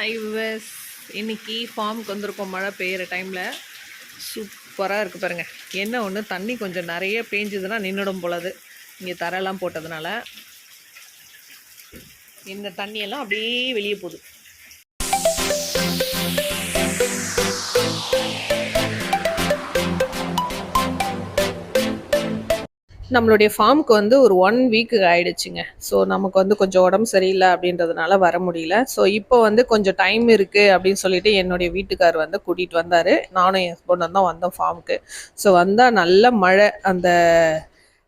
High viewers, இன்னைக்கு ஃபார்முக்கு வந்திருக்கோம். மழை பெய்கிற டைமில் சூப்பராக இருக்குது பாருங்கள். என்ன ஒன்று, தண்ணி கொஞ்சம் நிறைய பேஞ்சுதுன்னா நின்றுடும் போலது. இங்கே தரையெல்லாம் போட்டதுனால இந்த தண்ணியெல்லாம் அப்படியே வெளியே போகுது. நம்மளுடைய ஃபார்முக்கு வந்து ஒரு 1 வீக்கு ஆயிடுச்சுங்க. ஸோ நமக்கு வந்து கொஞ்சம் உடம்பு சரியில்லை அப்படின்றதுனால வர முடியல. ஸோ இப்போ வந்து கொஞ்சம் டைம் இருக்குது அப்படின்னு சொல்லிட்டு என்னுடைய வீட்டுக்கார் வந்து கூட்டிகிட்டு வந்தார். நானும் என் ஹஸ்பண்டும் தான் வந்தோம் ஃபார்முக்கு. ஸோ வந்தால் நல்ல மழை. அந்த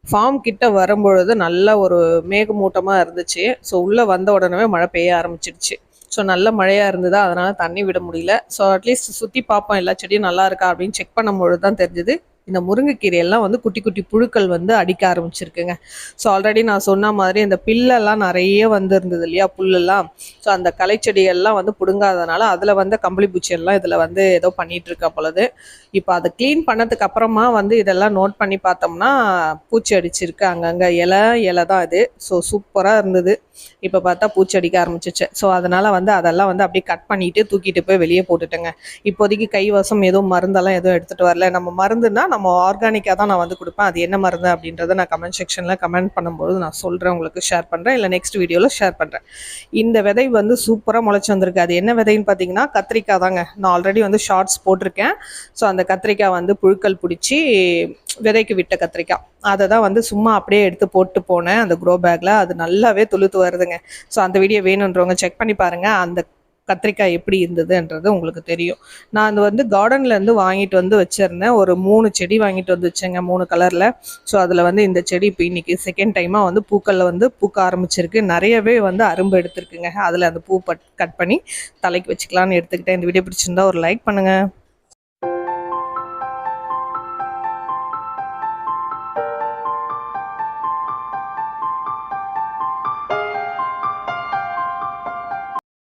ஃபார்ம் கிட்ட வரும்பொழுது நல்ல ஒரு மேகமூட்டமாக இருந்துச்சு. ஸோ உள்ளே வந்த உடனே மழை பெய்ய ஆரம்பிச்சிடுச்சு. ஸோ நல்ல மழையாக இருந்ததா, அதனால் தண்ணி விட முடியல. ஸோ அட்லீஸ்ட் சுற்றி பார்ப்போம் எல்லா செடியும் நல்லா இருக்கா அப்படின்னு செக் பண்ணும்பொழுது தான் தெரிஞ்சுது இந்த முருங்கைக்கீரையெல்லாம் வந்து குட்டி குட்டி புழுக்கள் வந்து அடிக்க ஆரம்பிச்சிருக்குங்க. ஸோ ஆல்ரெடி நான் சொன்ன மாதிரி இந்த பில்லெல்லாம் நிறைய வந்து இருந்தது இல்லையா, புல்லெல்லாம். ஸோ அந்த களைச்செடியெல்லாம் வந்து பிடுங்காதனால அதில் வந்து கம்பளி பூச்சியெல்லாம் இதில் வந்து ஏதோ பண்ணிகிட்டு இருக்கா பொழுது. இப்போ அதை க்ளீன் பண்ணதுக்கு அப்புறமா வந்து இதெல்லாம் நோட் பண்ணி பார்த்தோம்னா பூச்சி அடிச்சிருக்கு அங்கங்கே. இலை தான் இது. ஸோ சூப்பராக இருந்தது. இப்போ பார்த்தா பூச்சி அடிக்க ஆரம்பிச்சிச்சு. ஸோ அதனால் வந்து அதெல்லாம் வந்து அப்படியே கட் பண்ணிவிட்டு தூக்கிட்டு போய் வெளியே போட்டுட்டேங்க. இப்போதைக்கு கைவசம் எதுவும் மருந்தெல்லாம் எதுவும் எடுத்துகிட்டு வரல. நம்ம மருந்துன்னா நம்ம ஆர்கானிக்காக தான் நான் வந்து கொடுப்பேன். அது என்ன மருந்து அப்படின்றத நான் கமெண்ட் செக்ஷனில் கமெண்ட் பண்ணும்போது நான் சொல்கிறேன், உங்களுக்கு ஷேர் பண்ணுறேன், இல்லை நெக்ஸ்ட் வீடியோவில் ஷேர் பண்ணுறேன். இந்த விதை வந்து சூப்பராக முளைச்சி வந்திருக்கு. அது என்ன விதைன்னு பார்த்தீங்கன்னா கத்திரிக்காய் தாங்க. நான் ஆல்ரெடி வந்து ஷார்ட்ஸ் போட்டிருக்கேன். ஸோ அந்த கத்திரிக்காய் வந்து புழுக்கள் பிடிச்சி விதைக்கு விட்ட கத்திரிக்காய், அதை தான் வந்து சும்மா அப்படியே எடுத்து போட்டு போனேன் அந்த க்ரோ பேக்கில். அது நல்லாவே துளுத்து வருதுங்க. ஸோ அந்த வீடியோ வேணுன்றவங்க செக் பண்ணி பாருங்கள். அந்த கத்திரிக்காய் எப்படி இருந்ததுன்றது உங்களுக்கு தெரியும். நான் அது வந்து கார்டன்லேருந்து வாங்கிட்டு வந்து வச்சுருந்தேன். ஒரு 3 செடி வாங்கிட்டு வந்து வச்சேங்க, 3 கலரில். ஸோ அதில் வந்து இந்த செடி இப்போ இன்றைக்கி செகண்ட் டைமாக வந்து பூக்களில் வந்து பூக்க ஆரம்பிச்சிருக்கு. நிறையவே வந்து அரும்பு எடுத்துருக்குங்க. அதில் அந்த பூ கட் பண்ணி தலைக்கு வச்சுக்கலான்னு எடுத்துக்கிட்டேன். இந்த வீடியோ பிடிச்சிருந்தா ஒரு லைக் பண்ணுங்கள்.